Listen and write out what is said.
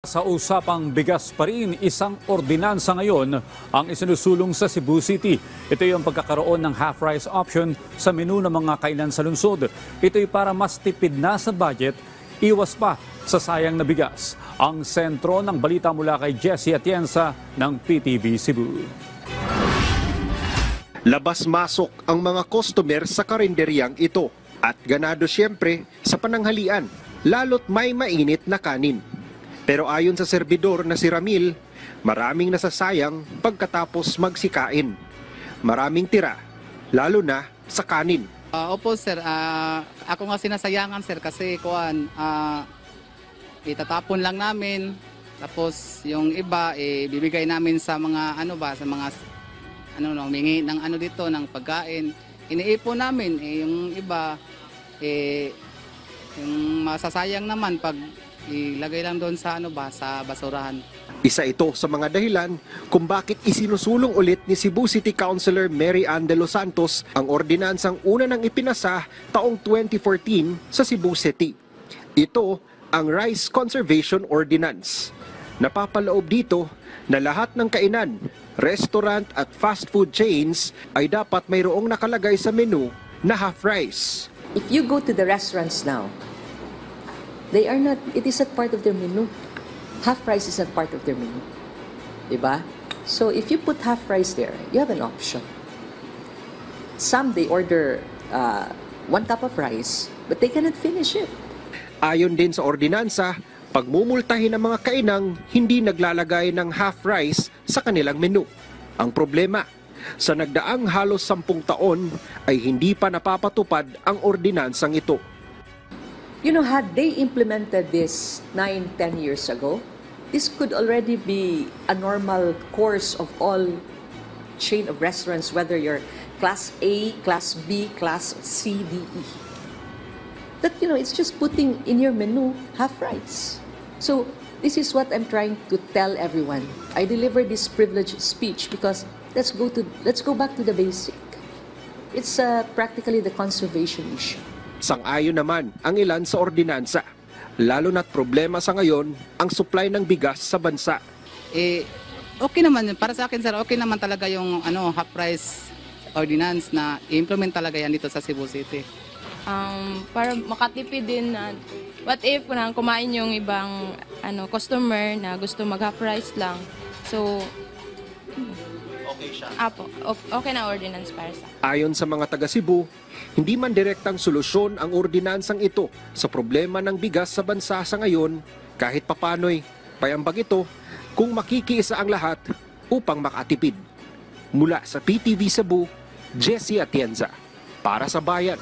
Sa usapang bigas pa rin, isang ordinansa ngayon ang isinusulong sa Cebu City. Ito yung pagkakaroon ng half-rice option sa menu ng mga kainan sa lungsod. Ito'y para mas tipid na sa budget, iwas pa sa sayang na bigas. Ang sentro ng balita mula kay Jessie Atienza ng PTV Cebu. Labas-masok ang mga customer sa karinderyang ito at ganado siyempre sa pananghalian, lalo't may mainit na kanin. Pero ayon sa serbidor na si Ramil, maraming nasasayang pagkatapos magsikain. Maraming tira, lalo na sa kanin. Opo sir, ako nga sinasayangan sir kasi itatapon lang namin. Tapos yung iba bibigay namin sa mga humingi ng dito ng pagkain. Iniipon namin yung iba yung masasayang naman pag ilagay lang doon sa sa basurahan. Isa ito sa mga dahilan kung bakit isinusulong ulit ni Cebu City Councilor Mary Ann de los Santos ang ordinansang una nang ipinasa taong 2014 sa Cebu City. Ito ang Rice Conservation Ordinance. Napapaloob dito na lahat ng kainan, restaurant at fast food chains ay dapat mayroong nakalagay sa menu na half rice. If you go to the restaurants now, it is not part of their menu. Half rice is not part of their menu. Diba? So if you put half rice there, you have an option. Some they order 1 cup of rice, but they cannot finish it. Ayon din sa ordinansa, pagmumultahin ang mga kainang hindi naglalagay ng half rice sa kanilang menu. Ang problema, sa nagdaang halos 10 taon ay hindi pa napapatupad ang ordinansang ito. You know, had they implemented this 9-10 years ago, this could already be a normal course of all chain of restaurants, whether you're class A, class B, class C, D, E. That, it's just putting in your menu half rice. So this is what I'm trying to tell everyone. I deliver this privileged speech because let's go back to the basic. It's practically the conservation issue. Sang-ayon naman ang ilan sa ordinansa, lalo na't problema sa ngayon ang supply ng bigas sa bansa. Okay naman yun. Para sa akin sir, okay naman talaga yung half price ordinance na i-implement talaga yan dito sa Cebu City. Para makatipid din na what if kumain yung ibang customer na gusto mag half price lang. So okay siya. Okay na ordinance para sa. Ayon sa mga taga Cebu, hindi man direktang solusyon ang ordinansang ito sa problema ng bigas sa bansa sa ngayon, kahit papano'y payambag ito kung makikiisa ang lahat upang makatipid. Mula sa PTV Cebu, Jessie Atienza, para sa Bayan.